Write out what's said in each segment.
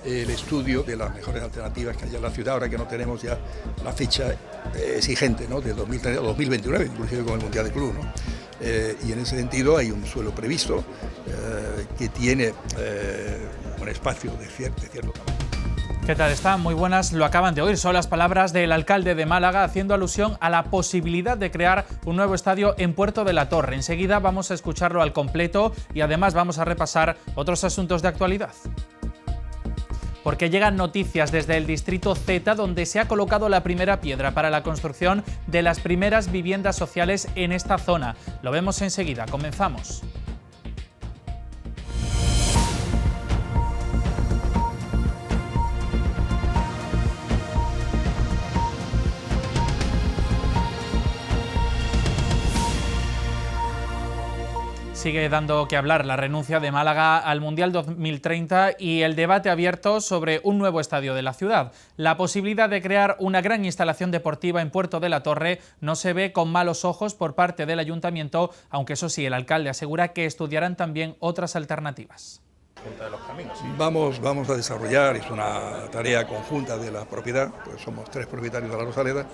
el estudio de las mejores alternativas que haya en la ciudad, ahora que no tenemos ya la fecha exigente, ¿no?, del 2030 o 2029, inclusive con el Mundial de Club, ¿no? Y en ese sentido hay un suelo previsto que tiene un espacio de cierto tamaño. ¿Qué tal están? Muy buenas. Lo acaban de oír. Son las palabras del alcalde de Málaga haciendo alusión a la posibilidad de crear un nuevo estadio en Puerto de la Torre. Enseguida vamos a escucharlo al completo y además vamos a repasar otros asuntos de actualidad. Porque llegan noticias desde el distrito Z, donde se ha colocado la primera piedra para la construcción de las primeras viviendas sociales en esta zona. Lo vemos enseguida. Comenzamos. Sigue dando que hablar la renuncia de Málaga al Mundial 2030 y el debate abierto sobre un nuevo estadio de la ciudad. La posibilidad de crear una gran instalación deportiva en Puerto de la Torre no se ve con malos ojos por parte del ayuntamiento, aunque eso sí, el alcalde asegura que estudiarán también otras alternativas. Vamos a desarrollar, es una tarea conjunta de la propiedad, pues somos 3 propietarios de la Rosaleda,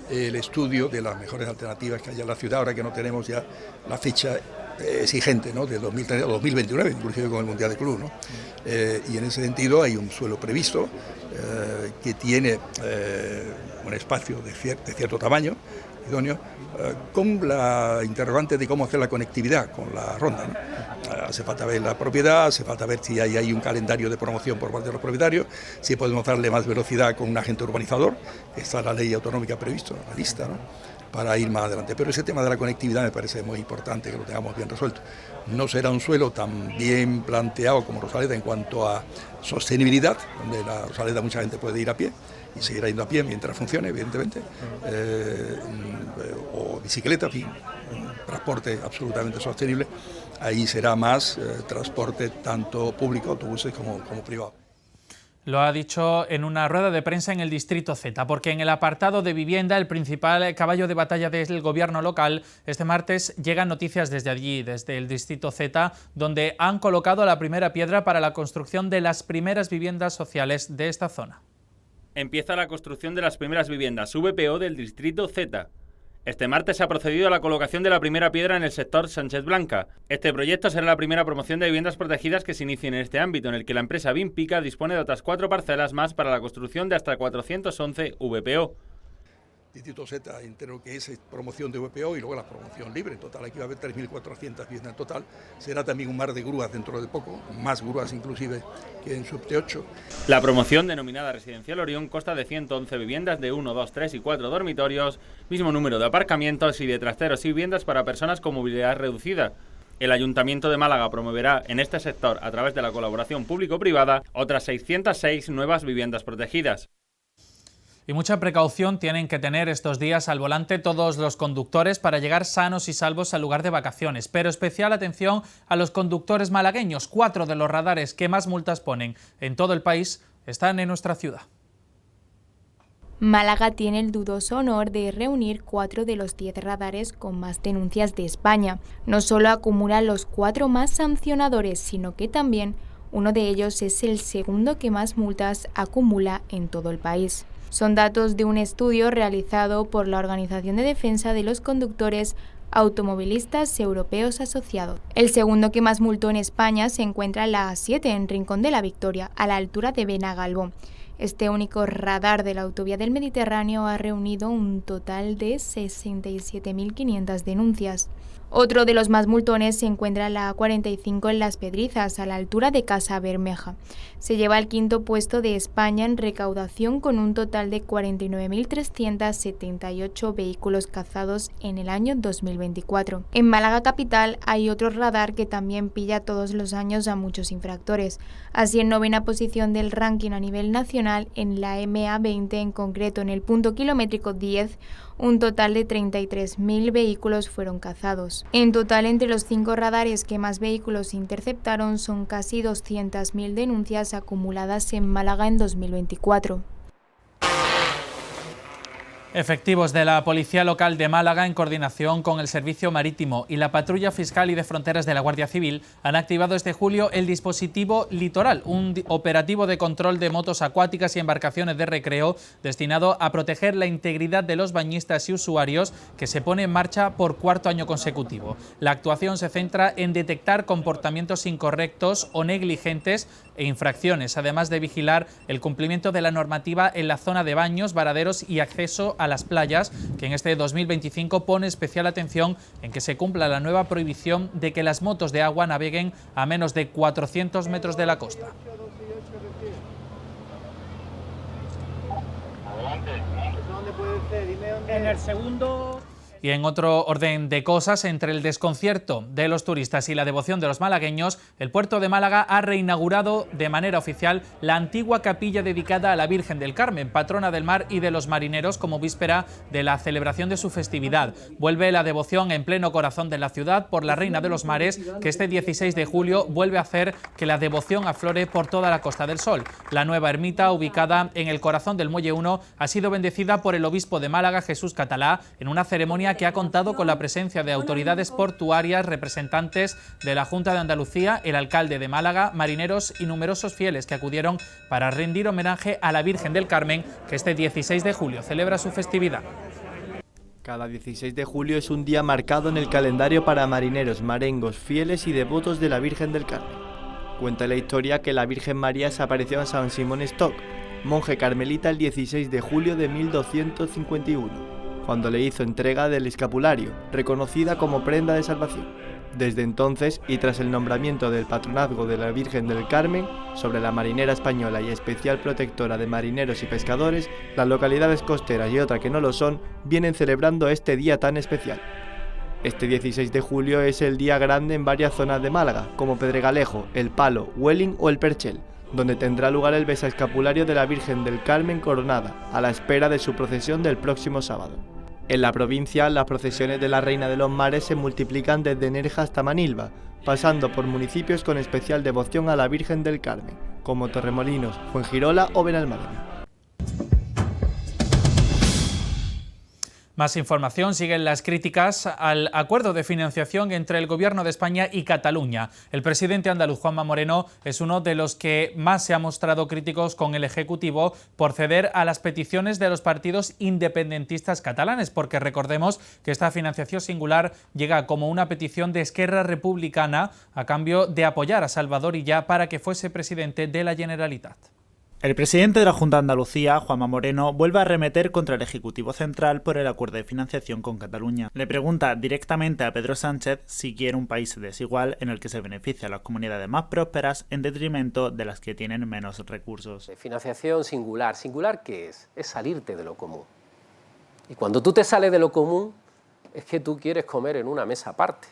el estudio de las mejores alternativas que haya en la ciudad, ahora que no tenemos ya la fecha exigente, ¿no?, del 2030 o 2029, inclusive con el Mundial de Club, ¿no? Y en ese sentido hay un suelo previsto que tiene un espacio de cierto tamaño, idóneo, con la interrogante de cómo hacer la conectividad con la ronda, ¿no? Hace falta ver la propiedad, hace falta ver si hay un calendario de promoción por parte de los propietarios, si podemos darle más velocidad con un agente urbanizador, que está la ley autonómica previsto, la lista, ¿no?, para ir más adelante. Pero ese tema de la conectividad me parece muy importante que lo tengamos bien resuelto. No será un suelo tan bien planteado como Rosaleda en cuanto a sostenibilidad, donde la Rosaleda mucha gente puede ir a pie y seguirá yendo a pie mientras funcione, evidentemente, o bicicleta, en fin, transporte absolutamente sostenible. Ahí será más transporte tanto público, autobuses, como privado. Lo ha dicho en una rueda de prensa en el distrito Z, porque en el apartado de vivienda, el principal caballo de batalla del gobierno local, este martes llegan noticias desde allí, desde el distrito Z, donde han colocado la primera piedra para la construcción de las primeras viviendas sociales de esta zona. Empieza la construcción de las primeras viviendas VPO del distrito Z. Este martes se ha procedido a la colocación de la primera piedra en el sector Sánchez Blanca. Este proyecto será la primera promoción de viviendas protegidas que se inicie en este ámbito, en el que la empresa Vinpica dispone de otras 4 parcelas más para la construcción de hasta 411 VPO. Distrito Z entero, que es promoción de VPO y luego la promoción libre. En total aquí va a haber 3.400 viviendas en total. Será también un mar de grúas dentro de poco, más grúas inclusive que en Subte 8. La promoción, denominada Residencial Orión, consta de 111 viviendas de 1, 2, 3 y 4 dormitorios, mismo número de aparcamientos y de trasteros y viviendas para personas con movilidad reducida. El Ayuntamiento de Málaga promoverá en este sector, a través de la colaboración público-privada, otras 606 nuevas viviendas protegidas. Y mucha precaución tienen que tener estos días al volante todos los conductores para llegar sanos y salvos al lugar de vacaciones. Pero especial atención a los conductores malagueños. 4 de los radares que más multas ponen en todo el país están en nuestra ciudad. Málaga tiene el dudoso honor de reunir 4 de los 10 radares con más denuncias de España. No solo acumula los 4 más sancionadores, sino que también uno de ellos es el segundo que más multas acumula en todo el país. Son datos de un estudio realizado por la Organización de Defensa de los Conductores Automovilistas Europeos Asociados. El segundo que más multó en España se encuentra en la A7, en Rincón de la Victoria, a la altura de Benagalbón. Este único radar de la autovía del Mediterráneo ha reunido un total de 67.500 denuncias. Otro de los más multones se encuentra en la A45 en Las Pedrizas, a la altura de Casa Bermeja. Se lleva el 5º puesto de España en recaudación con un total de 49.378 vehículos cazados en el año 2024. En Málaga capital hay otro radar que también pilla todos los años a muchos infractores. Así, en 9ª posición del ranking a nivel nacional, en la MA20, en concreto en el punto kilométrico 10, un total de 33.000 vehículos fueron cazados. En total, entre los 5 radares que más vehículos interceptaron, son casi 200.000 denuncias acumuladas en Málaga en 2024. Efectivos de la Policía Local de Málaga, en coordinación con el Servicio Marítimo y la Patrulla Fiscal y de Fronteras de la Guardia Civil, han activado este julio el dispositivo Litoral, un operativo de control de motos acuáticas y embarcaciones de recreo destinado a proteger la integridad de los bañistas y usuarios, que se pone en marcha por cuarto año consecutivo. La actuación se centra en detectar comportamientos incorrectos o negligentes e infracciones, además de vigilar el cumplimiento de la normativa en la zona de baños, varaderos y acceso a las playas, que en este 2025 pone especial atención en que se cumpla la nueva prohibición de que las motos de agua naveguen a menos de 400 metros de la costa. ¿Dónde puede ser? Dime dónde. En el segundo. Y en otro orden de cosas, entre el desconcierto de los turistas y la devoción de los malagueños, el puerto de Málaga ha reinaugurado de manera oficial la antigua capilla dedicada a la Virgen del Carmen, patrona del mar y de los marineros, como víspera de la celebración de su festividad. Vuelve la devoción en pleno corazón de la ciudad por la Reina de los Mares, que este 16 de julio vuelve a hacer que la devoción aflore por toda la Costa del Sol. La nueva ermita, ubicada en el corazón del Muelle 1, ha sido bendecida por el obispo de Málaga, Jesús Catalá, en una ceremonia que ha contado con la presencia de autoridades portuarias, representantes de la Junta de Andalucía, el alcalde de Málaga, marineros y numerosos fieles que acudieron para rendir homenaje a la Virgen del Carmen, que este 16 de julio celebra su festividad. Cada 16 de julio es un día marcado en el calendario para marineros, marengos, fieles y devotos de la Virgen del Carmen. Cuenta la historia que la Virgen María se apareció a San Simón Stock, monje carmelita, el 16 de julio de 1251. Cuando le hizo entrega del escapulario, reconocida como prenda de salvación. Desde entonces, y tras el nombramiento del patronazgo de la Virgen del Carmen sobre la marinera española y especial protectora de marineros y pescadores, las localidades costeras y otras que no lo son vienen celebrando este día tan especial. Este 16 de julio es el día grande en varias zonas de Málaga, como Pedregalejo, El Palo, Huelin o El Perchel, donde tendrá lugar el besaescapulario de la Virgen del Carmen coronada, a la espera de su procesión del próximo sábado. En la provincia, las procesiones de la Reina de los Mares se multiplican desde Nerja hasta Manilva, pasando por municipios con especial devoción a la Virgen del Carmen, como Torremolinos, Fuengirola o Benalmádena. Más información. Siguen las críticas al acuerdo de financiación entre el Gobierno de España y Cataluña. El presidente andaluz, Juanma Moreno, es uno de los que más se ha mostrado críticos con el Ejecutivo por ceder a las peticiones de los partidos independentistas catalanes, porque recordemos que esta financiación singular llega como una petición de Esquerra Republicana a cambio de apoyar a Salvador Illa para que fuese presidente de la Generalitat. El presidente de la Junta de Andalucía, Juanma Moreno, vuelve a arremeter contra el Ejecutivo Central por el acuerdo de financiación con Cataluña. Le pregunta directamente a Pedro Sánchez si quiere un país desigual en el que se beneficia a las comunidades más prósperas en detrimento de las que tienen menos recursos. Financiación singular. ¿Singular qué es? Es salirte de lo común. Y cuando tú te sales de lo común, es que tú quieres comer en una mesa aparte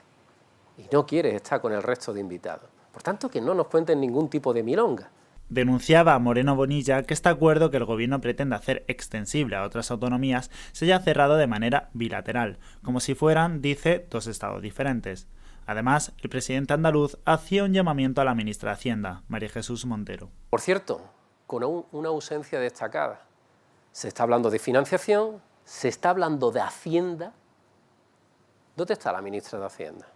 y no quieres estar con el resto de invitados. Por tanto, que no nos cuenten ningún tipo de milonga. Denunciaba Moreno Bonilla que este acuerdo, que el gobierno pretende hacer extensible a otras autonomías, se haya cerrado de manera bilateral, como si fueran, dice, dos estados diferentes. Además, el presidente andaluz hacía un llamamiento a la ministra de Hacienda, María Jesús Montero. Por cierto, con una ausencia destacada. Se está hablando de financiación, se está hablando de Hacienda. ¿Dónde está la ministra de Hacienda?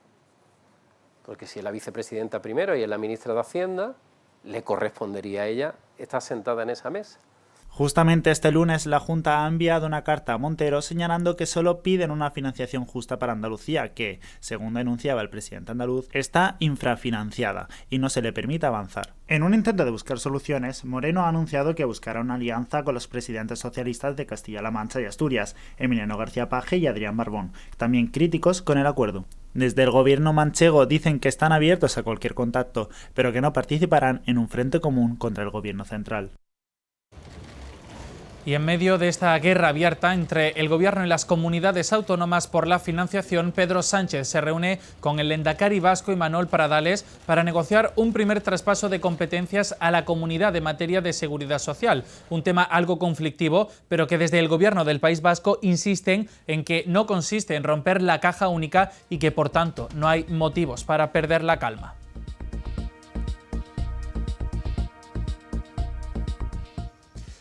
Porque si es la vicepresidenta primero y es la ministra de Hacienda, le correspondería a ella estar sentada en esa mesa. Justamente este lunes la Junta ha enviado una carta a Montero señalando que solo piden una financiación justa para Andalucía, que, según denunciaba el presidente andaluz, está infrafinanciada y no se le permite avanzar. En un intento de buscar soluciones, Moreno ha anunciado que buscará una alianza con los presidentes socialistas de Castilla-La Mancha y Asturias, Emiliano García Paje y Adrián Barbón, también críticos con el acuerdo. Desde el gobierno manchego dicen que están abiertos a cualquier contacto, pero que no participarán en un frente común contra el gobierno central. Y en medio de esta guerra abierta entre el Gobierno y las comunidades autónomas por la financiación, Pedro Sánchez se reúne con el lehendakari vasco Imanol Pradales para negociar un primer traspaso de competencias a la comunidad en materia de seguridad social. Un tema algo conflictivo, pero que desde el Gobierno del País Vasco insisten en que no consiste en romper la caja única y que, por tanto, no hay motivos para perder la calma.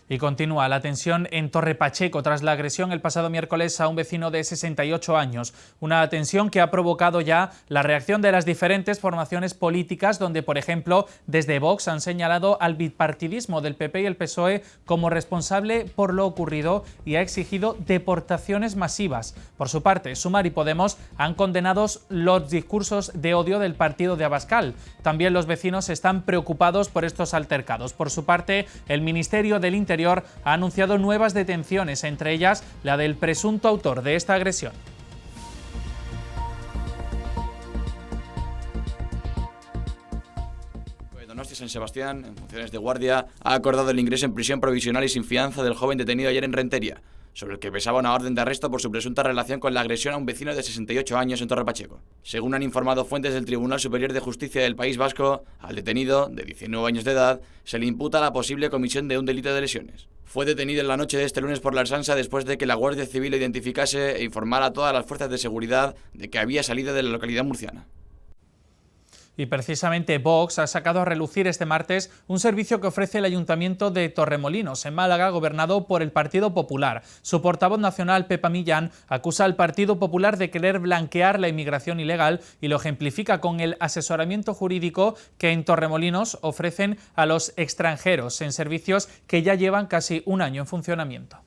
Y continúa la tensión en Torre Pacheco tras la agresión el pasado miércoles a un vecino de 68 años. Una tensión que ha provocado ya la reacción de las diferentes formaciones políticas, donde, por ejemplo, desde Vox han señalado al bipartidismo del PP y el PSOE como responsable por lo ocurrido y ha exigido deportaciones masivas. Por su parte, Sumar y Podemos han condenado los discursos de odio del partido de Abascal. También los vecinos están preocupados por estos altercados. Por su parte, el Ministerio del Interior ha anunciado nuevas detenciones, entre ellas la del presunto autor de esta agresión. Donostia San Sebastián, en funciones de guardia, ha acordado el ingreso en prisión provisional y sin fianza del joven detenido ayer en Rentería, sobre el que pesaba una orden de arresto por su presunta relación con la agresión a un vecino de 68 años en Torre Pacheco. Según han informado fuentes del Tribunal Superior de Justicia del País Vasco, al detenido, de 19 años de edad, se le imputa la posible comisión de un delito de lesiones. Fue detenido en la noche de este lunes por la Ertzaintza después de que la Guardia Civil lo identificase e informara a todas las fuerzas de seguridad de que había salido de la localidad murciana. Y precisamente Vox ha sacado a relucir este martes un servicio que ofrece el Ayuntamiento de Torremolinos, en Málaga, gobernado por el Partido Popular. Su portavoz nacional, Pepa Millán, acusa al Partido Popular de querer blanquear la inmigración ilegal y lo ejemplifica con el asesoramiento jurídico que en Torremolinos ofrecen a los extranjeros en servicios que ya llevan casi un año en funcionamiento.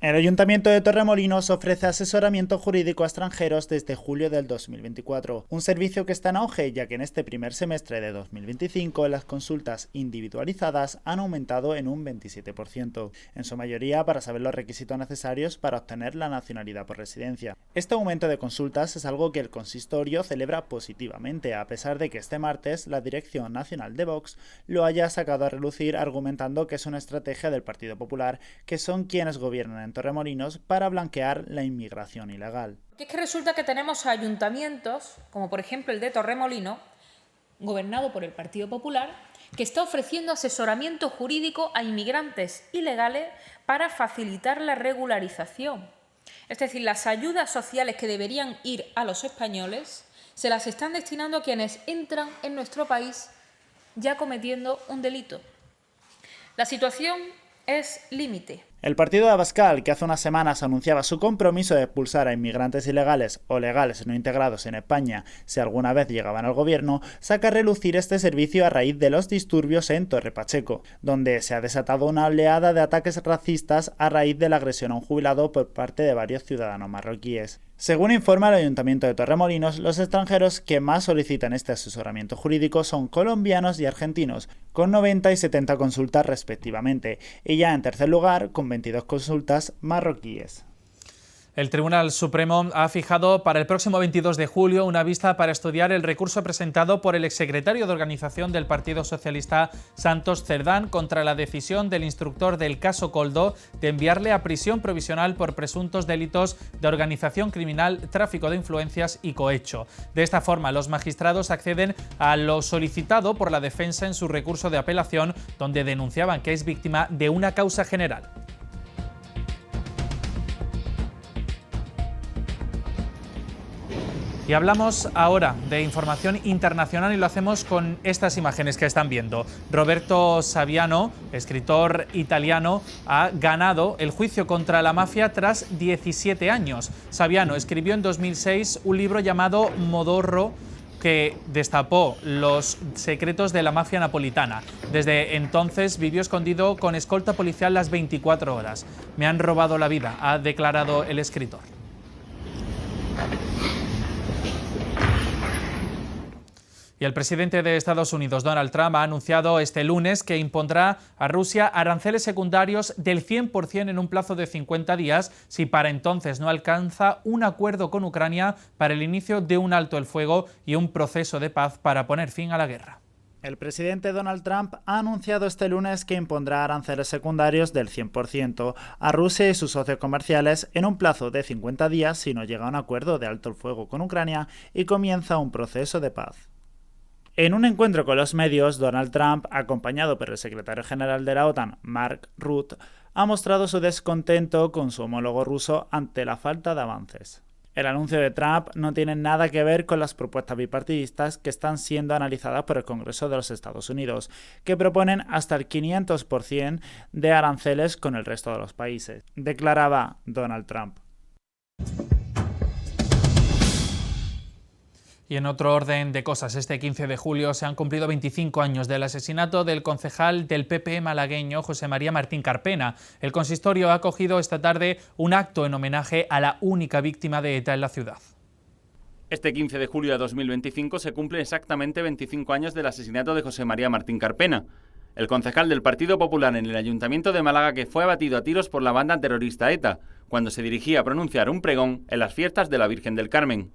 El Ayuntamiento de Torremolinos ofrece asesoramiento jurídico a extranjeros desde julio del 2024, un servicio que está en auge ya que en este primer semestre de 2025 las consultas individualizadas han aumentado en un 27%, en su mayoría para saber los requisitos necesarios para obtener la nacionalidad por residencia. Este aumento de consultas es algo que el consistorio celebra positivamente, a pesar de que este martes la Dirección Nacional de Vox lo haya sacado a relucir argumentando que es una estrategia del Partido Popular, que son quienes gobiernan en Torremolinos para blanquear la inmigración ilegal. Es que resulta que tenemos ayuntamientos, como por ejemplo el de Torremolinos, gobernado por el Partido Popular, que está ofreciendo asesoramiento jurídico a inmigrantes ilegales para facilitar la regularización. Es decir, las ayudas sociales que deberían ir a los españoles se las están destinando a quienes entran en nuestro país ya cometiendo un delito. La situación es límite. El partido de Abascal, que hace unas semanas anunciaba su compromiso de expulsar a inmigrantes ilegales o legales no integrados en España si alguna vez llegaban al gobierno, saca a relucir este servicio a raíz de los disturbios en Torre Pacheco, donde se ha desatado una oleada de ataques racistas a raíz de la agresión a un jubilado por parte de varios ciudadanos marroquíes. Según informa el Ayuntamiento de Torremolinos, los extranjeros que más solicitan este asesoramiento jurídico son colombianos y argentinos, con 90 y 70 consultas respectivamente, y ya en tercer lugar, con 22 consultas, marroquíes. El Tribunal Supremo ha fijado para el próximo 22 de julio una vista para estudiar el recurso presentado por el exsecretario de Organización del Partido Socialista, Santos Cerdán, contra la decisión del instructor del caso Koldo de enviarle a prisión provisional por presuntos delitos de organización criminal, tráfico de influencias y cohecho. De esta forma, los magistrados acceden a lo solicitado por la defensa en su recurso de apelación, donde denunciaban que es víctima de una causa general. Y hablamos ahora de información internacional y lo hacemos con estas imágenes que están viendo. Roberto Saviano, escritor italiano, ha ganado el juicio contra la mafia tras 17 años. Saviano escribió en 2006 un libro llamado Modorro, que destapó los secretos de la mafia napolitana. Desde entonces vivió escondido con escolta policial las 24 horas. Me han robado la vida, ha declarado el escritor. Y el presidente de Estados Unidos, Donald Trump, ha anunciado este lunes que impondrá a Rusia aranceles secundarios del 100% en un plazo de 50 días si para entonces no alcanza un acuerdo con Ucrania para el inicio de un alto el fuego y un proceso de paz para poner fin a la guerra. El presidente Donald Trump ha anunciado este lunes que impondrá aranceles secundarios del 100% a Rusia y sus socios comerciales en un plazo de 50 días si no llega a un acuerdo de alto el fuego con Ucrania y comienza un proceso de paz. En un encuentro con los medios, Donald Trump, acompañado por el secretario general de la OTAN, Mark Rutte, ha mostrado su descontento con su homólogo ruso ante la falta de avances. El anuncio de Trump no tiene nada que ver con las propuestas bipartidistas que están siendo analizadas por el Congreso de los Estados Unidos, que proponen hasta el 500% de aranceles con el resto de los países, declaraba Donald Trump. Y en otro orden de cosas, este 15 de julio se han cumplido 25 años del asesinato del concejal del PP malagueño José María Martín Carpena. El consistorio ha acogido esta tarde un acto en homenaje a la única víctima de ETA en la ciudad. Este 15 de julio de 2025 se cumplen exactamente 25 años del asesinato de José María Martín Carpena, el concejal del Partido Popular en el Ayuntamiento de Málaga, que fue abatido a tiros por la banda terrorista ETA cuando se dirigía a pronunciar un pregón en las fiestas de la Virgen del Carmen.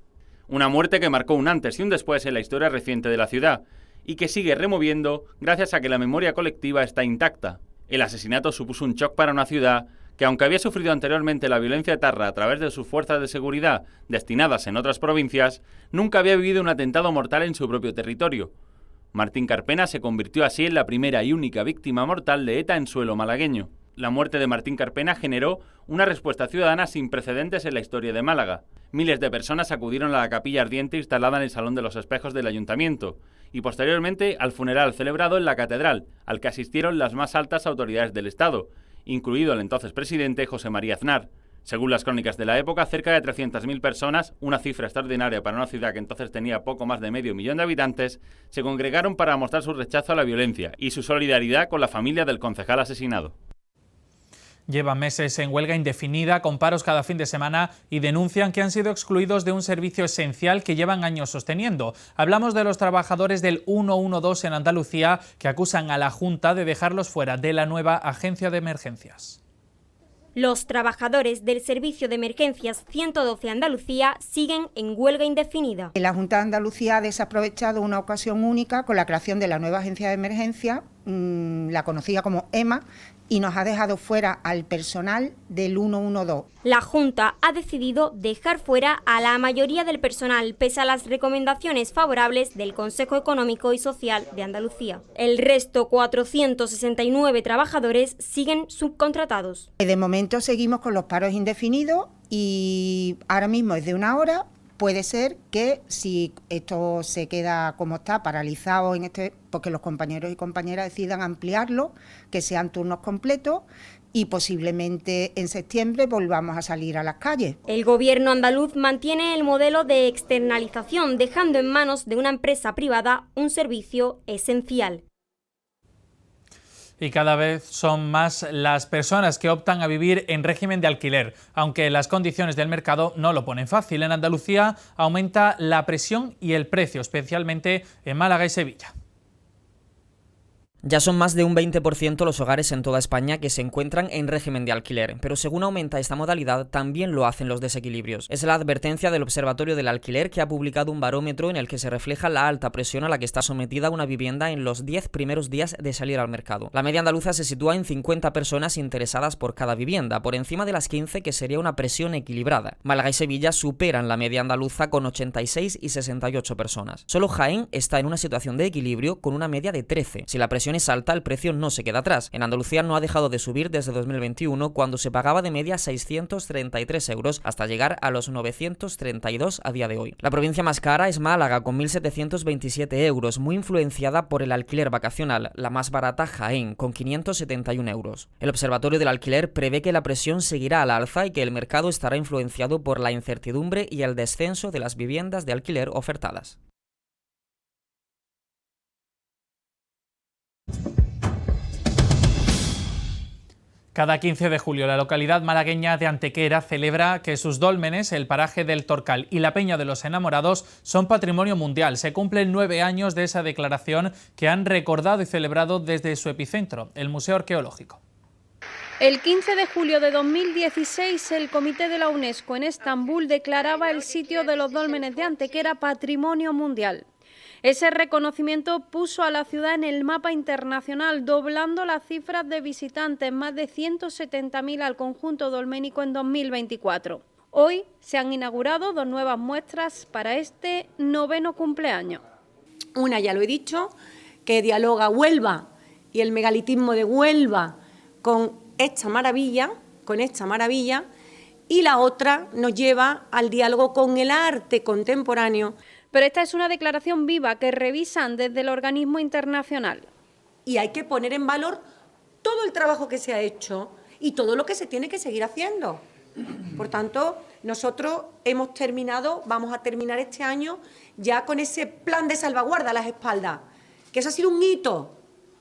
Una muerte que marcó un antes y un después en la historia reciente de la ciudad y que sigue removiendo gracias a que la memoria colectiva está intacta. El asesinato supuso un shock para una ciudad que, aunque había sufrido anteriormente la violencia etarra a través de sus fuerzas de seguridad destinadas en otras provincias, nunca había vivido un atentado mortal en su propio territorio. Martín Carpena se convirtió así en la primera y única víctima mortal de ETA en suelo malagueño. La muerte de Martín Carpena generó una respuesta ciudadana sin precedentes en la historia de Málaga. Miles de personas acudieron a la capilla ardiente instalada en el Salón de los Espejos del Ayuntamiento y posteriormente al funeral celebrado en la Catedral, al que asistieron las más altas autoridades del Estado, incluido el entonces presidente José María Aznar. Según las crónicas de la época, cerca de 300.000 personas, una cifra extraordinaria para una ciudad que entonces tenía poco más de medio millón de habitantes, se congregaron para mostrar su rechazo a la violencia y su solidaridad con la familia del concejal asesinado. Llevan meses en huelga indefinida, con paros cada fin de semana y denuncian que han sido excluidos de un servicio esencial que llevan años sosteniendo. Hablamos de los trabajadores del 112 en Andalucía, que acusan a la Junta de dejarlos fuera de la nueva Agencia de Emergencias. Los trabajadores del Servicio de Emergencias 112 Andalucía siguen en huelga indefinida. La Junta de Andalucía ha desaprovechado una ocasión única con la creación de la nueva Agencia de Emergencia, la conocida como EMA, y nos ha dejado fuera al personal del 112. La Junta ha decidido dejar fuera a la mayoría del personal, pese a las recomendaciones favorables del Consejo Económico y Social de Andalucía. El resto, 469 trabajadores, siguen subcontratados. De momento seguimos con los paros indefinidos y ahora mismo es de una hora. Puede ser que si esto se queda como está, paralizado porque los compañeros y compañeras decidan ampliarlo, que sean turnos completos y posiblemente en septiembre volvamos a salir a las calles. El gobierno andaluz mantiene el modelo de externalización, dejando en manos de una empresa privada un servicio esencial. Y cada vez son más las personas que optan a vivir en régimen de alquiler, aunque las condiciones del mercado no lo ponen fácil. En Andalucía aumenta la presión y el precio, especialmente en Málaga y Sevilla. Ya son más de un 20% los hogares en toda España que se encuentran en régimen de alquiler, pero según aumenta esta modalidad, también lo hacen los desequilibrios. Es la advertencia del Observatorio del Alquiler, que ha publicado un barómetro en el que se refleja la alta presión a la que está sometida una vivienda en los 10 primeros días de salir al mercado. La media andaluza se sitúa en 50 personas interesadas por cada vivienda, por encima de las 15, que sería una presión equilibrada. Málaga y Sevilla superan la media andaluza con 86 y 68 personas. Solo Jaén está en una situación de equilibrio con una media de 13. Si la presión es alta, el precio no se queda atrás. En Andalucía no ha dejado de subir desde 2021, cuando se pagaba de media 633 euros hasta llegar a los 932 a día de hoy. La provincia más cara es Málaga, con 1.727 euros, muy influenciada por el alquiler vacacional. La más barata, Jaén, con 571 euros. El Observatorio del Alquiler prevé que la presión seguirá al alza y que el mercado estará influenciado por la incertidumbre y el descenso de las viviendas de alquiler ofertadas. Cada 15 de julio la localidad malagueña de Antequera celebra que sus dólmenes, el paraje del Torcal y la Peña de los Enamorados, son patrimonio mundial. Se cumplen 9 años de esa declaración que han recordado y celebrado desde su epicentro, el Museo Arqueológico. El 15 de julio de 2016, el Comité de la UNESCO en Estambul declaraba el sitio de los dólmenes de Antequera Patrimonio Mundial. Ese reconocimiento puso a la ciudad en el mapa internacional, doblando las cifras de visitantes, más de 170.000 al conjunto dolménico en 2024. Hoy se han inaugurado 2 nuevas muestras para este 9º cumpleaños. Una, ya lo he dicho, que dialoga Huelva y el megalitismo de Huelva con esta maravilla, y la otra nos lleva al diálogo con el arte contemporáneo. Pero esta es una declaración viva que revisan desde el organismo internacional. Y hay que poner en valor todo el trabajo que se ha hecho y todo lo que se tiene que seguir haciendo. Por tanto, nosotros vamos a terminar este año ya con ese plan de salvaguarda a las espaldas, que eso ha sido un hito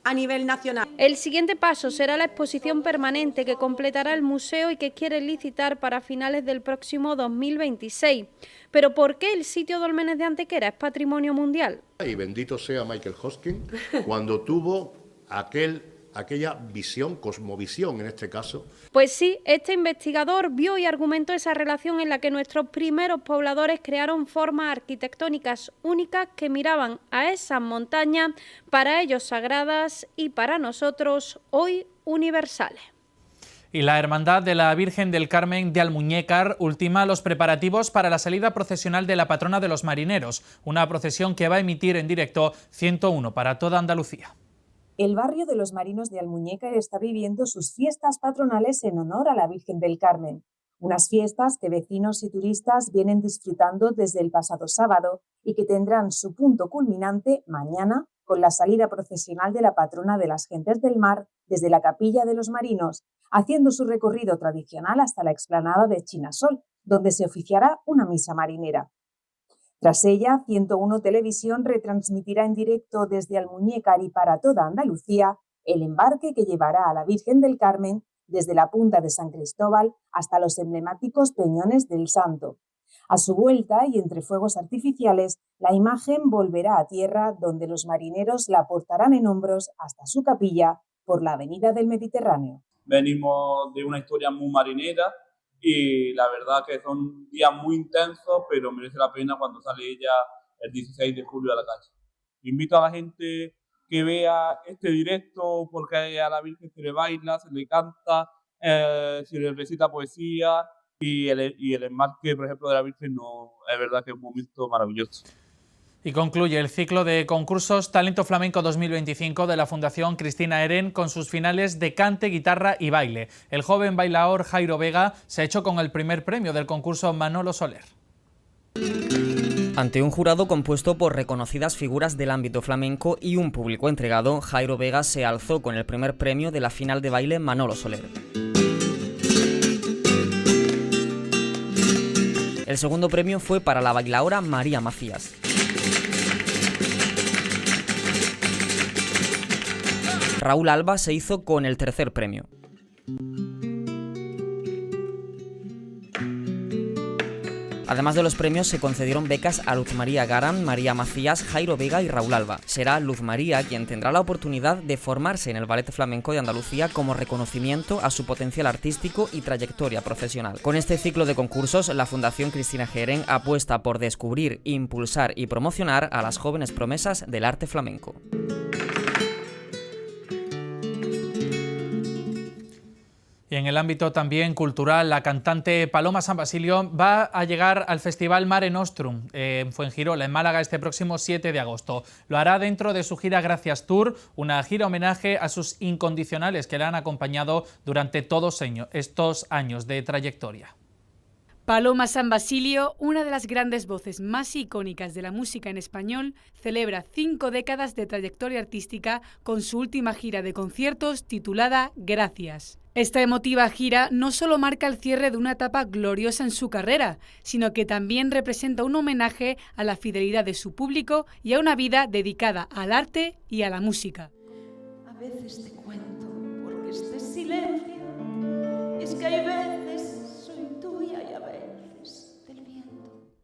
a nivel nacional. El siguiente paso será la exposición permanente que completará el museo y que quiere licitar para finales del próximo 2026. ¿Pero por qué el sitio Dólmenes de Antequera es patrimonio mundial? Y bendito sea Michael Hosking, cuando tuvo aquella visión, cosmovisión en este caso. Pues sí, este investigador vio y argumentó esa relación en la que nuestros primeros pobladores crearon formas arquitectónicas únicas que miraban a esas montañas, para ellos sagradas y para nosotros hoy universales. Y la Hermandad de la Virgen del Carmen de Almuñécar ultima los preparativos para la salida procesional de la patrona de los marineros, una procesión que va a emitir en directo 101 para toda Andalucía. El barrio de los Marinos de Almuñécar está viviendo sus fiestas patronales en honor a la Virgen del Carmen. Unas fiestas que vecinos y turistas vienen disfrutando desde el pasado sábado y que tendrán su punto culminante mañana con la salida procesional de la patrona de las gentes del mar desde la Capilla de los Marinos, haciendo su recorrido tradicional hasta la explanada de Chinasol, donde se oficiará una misa marinera. Tras ella, 101 Televisión retransmitirá en directo desde Almuñécar y para toda Andalucía el embarque que llevará a la Virgen del Carmen desde la punta de San Cristóbal hasta los emblemáticos Peñones del Santo. A su vuelta y entre fuegos artificiales, la imagen volverá a tierra, donde los marineros la portarán en hombros hasta su capilla por la avenida del Mediterráneo. Venimos de una historia muy marinera y la verdad que son días muy intensos, pero merece la pena cuando sale ella el 16 de julio a la calle. Invito a la gente que vea este directo porque a la Virgen se le baila, se le canta, se le recita poesía y el enmarque, por ejemplo, de la Virgen es verdad que es un momento maravilloso. Y concluye el ciclo de concursos Talento Flamenco 2025 de la Fundación Cristina Eren con sus finales de cante, guitarra y baile. El joven bailaor Jairo Vega se ha hecho con el primer premio del concurso Manolo Soler. Ante un jurado compuesto por reconocidas figuras del ámbito flamenco y un público entregado, Jairo Vega se alzó con el primer premio de la final de baile Manolo Soler. El segundo premio fue para la bailaora María Macías. Raúl Alba se hizo con el tercer premio. Además de los premios, se concedieron becas a Luz María Garan, María Macías, Jairo Vega y Raúl Alba. Será Luz María quien tendrá la oportunidad de formarse en el Ballet Flamenco de Andalucía como reconocimiento a su potencial artístico y trayectoria profesional. Con este ciclo de concursos, la Fundación Cristina Eren apuesta por descubrir, impulsar y promocionar a las jóvenes promesas del arte flamenco. Y en el ámbito también cultural, la cantante Paloma San Basilio va a llegar al Festival Mare Nostrum en Fuengirola, en Málaga, este próximo 7 de agosto. Lo hará dentro de su gira Gracias Tour, una gira homenaje a sus incondicionales que la han acompañado durante todos estos años de trayectoria. Paloma San Basilio, una de las grandes voces más icónicas de la música en español, celebra 5 décadas de trayectoria artística con su última gira de conciertos titulada Gracias. Esta emotiva gira no solo marca el cierre de una etapa gloriosa en su carrera, sino que también representa un homenaje a la fidelidad de su público y a una vida dedicada al arte y a la música. A veces te cuento porque este silencio es que hay veces soy tuya y a veces del viento.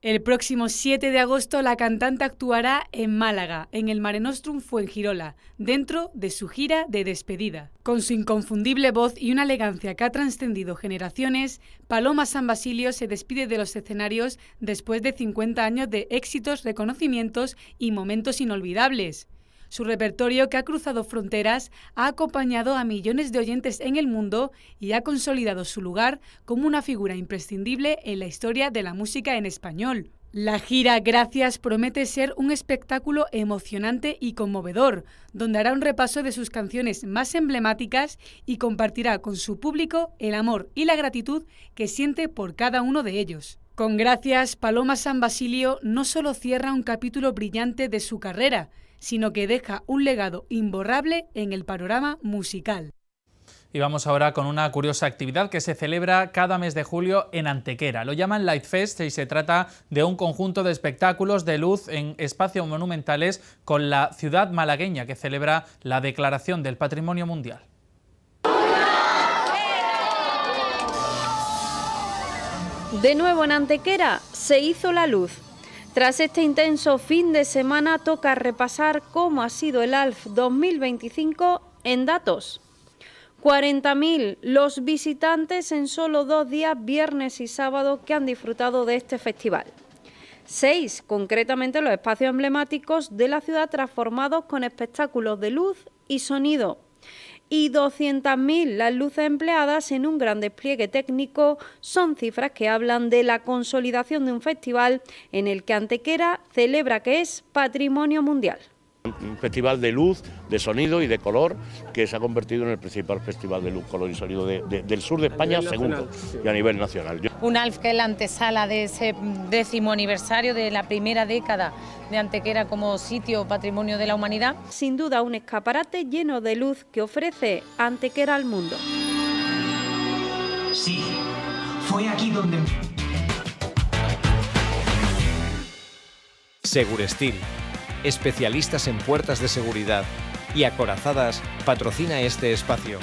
El próximo 7 de agosto la cantante actuará en Málaga, en el Mare Nostrum Fuengirola, dentro de su gira de despedida. Con su inconfundible voz y una elegancia que ha trascendido generaciones, Paloma San Basilio se despide de los escenarios después de 50 años de éxitos, reconocimientos y momentos inolvidables. Su repertorio, que ha cruzado fronteras, ha acompañado a millones de oyentes en el mundo y ha consolidado su lugar como una figura imprescindible en la historia de la música en español. La gira Gracias promete ser un espectáculo emocionante y conmovedor, donde hará un repaso de sus canciones más emblemáticas y compartirá con su público el amor y la gratitud que siente por cada uno de ellos. Con Gracias, Paloma San Basilio no solo cierra un capítulo brillante de su carrera, sino que deja un legado imborrable en el panorama musical. Y vamos ahora con una curiosa actividad que se celebra cada mes de julio en Antequera. Lo llaman Light Fest y se trata de un conjunto de espectáculos de luz en espacios monumentales con la ciudad malagueña que celebra la Declaración del Patrimonio Mundial. De nuevo en Antequera se hizo la luz. Tras este intenso fin de semana toca repasar cómo ha sido el ALF 2025 en datos. 40.000 los visitantes en solo 2 días, viernes y sábado, que han disfrutado de este festival. 6, concretamente, los espacios emblemáticos de la ciudad transformados con espectáculos de luz y sonido. Y 200.000 las luces empleadas en un gran despliegue técnico. Son cifras que hablan de la consolidación de un festival en el que Antequera celebra que es Patrimonio Mundial. Un festival de luz, de sonido y de color que se ha convertido en el principal festival de luz, color y sonido del sur de España, segundo, y a nivel nacional. Un ALF que es la antesala de ese 10º aniversario de la primera década de Antequera como sitio patrimonio de la humanidad. Sin duda un escaparate lleno de luz que ofrece Antequera al mundo. Sí, fue aquí donde... Segurestil, especialistas en puertas de seguridad, y Acorazadas patrocina este espacio.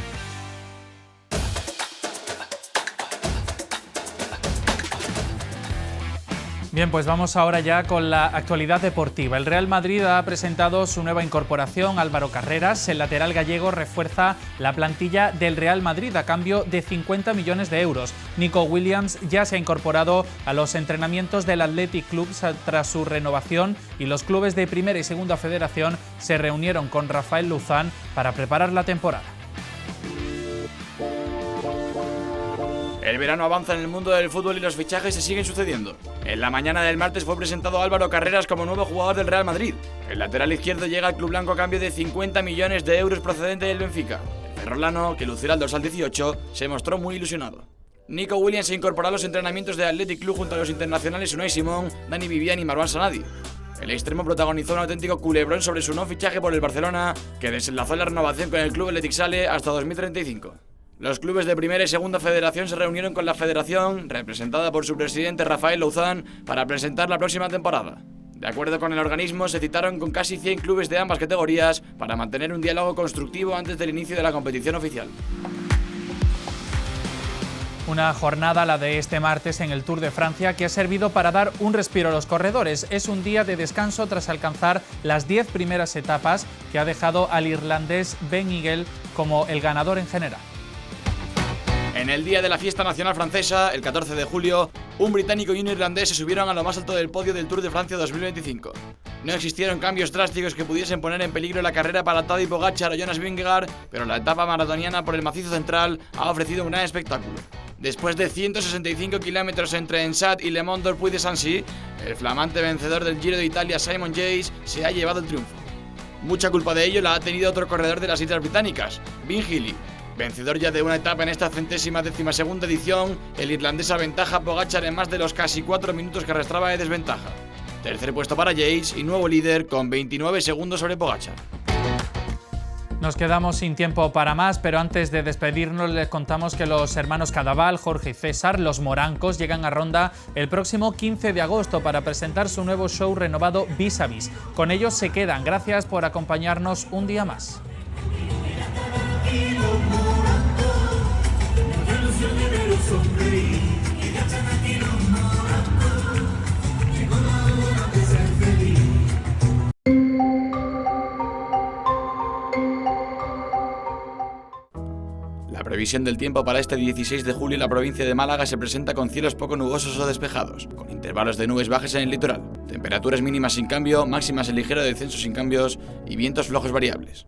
Bien, pues vamos ahora ya con la actualidad deportiva. El Real Madrid ha presentado su nueva incorporación, Álvaro Carreras. El lateral gallego refuerza la plantilla del Real Madrid a cambio de 50 millones de euros. Nico Williams ya se ha incorporado a los entrenamientos del Athletic Club tras su renovación, y los clubes de Primera y Segunda Federación se reunieron con Rafael Luzán para preparar la temporada. El verano avanza en el mundo del fútbol y los fichajes se siguen sucediendo. En la mañana del martes fue presentado Álvaro Carreras como nuevo jugador del Real Madrid. El lateral izquierdo llega al club blanco a cambio de 50 millones de euros procedente del Benfica. El ferrolano, que lucirá el dorsal 18, se mostró muy ilusionado. Nico Williams se incorporó a los entrenamientos del Athletic Club junto a los internacionales Unai Simón, Dani Vivian y Marwan Sanadi. El extremo protagonizó un auténtico culebrón sobre su no fichaje por el Barcelona, que desenlazó la renovación con el club Athletic Sale hasta 2035. Los clubes de Primera y Segunda Federación se reunieron con la Federación, representada por su presidente Rafael Luzán, para presentar la próxima temporada. De acuerdo con el organismo, se citaron con casi 100 clubes de ambas categorías para mantener un diálogo constructivo antes del inicio de la competición oficial. Una jornada, la de este martes en el Tour de Francia, que ha servido para dar un respiro a los corredores. Es un día de descanso tras alcanzar las 10 primeras etapas, que ha dejado al irlandés Ben Eagle como el ganador en general. En el día de la fiesta nacional francesa, el 14 de julio, un británico y un irlandés se subieron a lo más alto del podio del Tour de Francia 2025. No existieron cambios drásticos que pudiesen poner en peligro la carrera para Tadej Pogačar o Jonas Vingegaard, pero la etapa maratoniana por el macizo central ha ofrecido un gran espectáculo. Después de 165 kilómetros entre Ensat y Le Mont-d'Orpuy-de-Sancy, el flamante vencedor del Giro de Italia, Simon Yates, se ha llevado el triunfo. Mucha culpa de ello la ha tenido otro corredor de las Islas Británicas, Ben Healy. Vencedor ya de una etapa en esta 112ª edición, el irlandés aventaja a Pogačar en más de los casi 4 minutos que arrastraba de desventaja. Tercer puesto para Yates y nuevo líder con 29 segundos sobre Pogačar. Nos quedamos sin tiempo para más, pero antes de despedirnos les contamos que los hermanos Cadaval, Jorge y César, los Morancos, llegan a Ronda el próximo 15 de agosto para presentar su nuevo show renovado Vis a Vis. Con ellos se quedan. Gracias por acompañarnos un día más. La previsión del tiempo para este 16 de julio en la provincia de Málaga se presenta con cielos poco nubosos o despejados, con intervalos de nubes bajas en el litoral, temperaturas mínimas sin cambio, máximas en ligero descenso sin cambios y vientos flojos variables.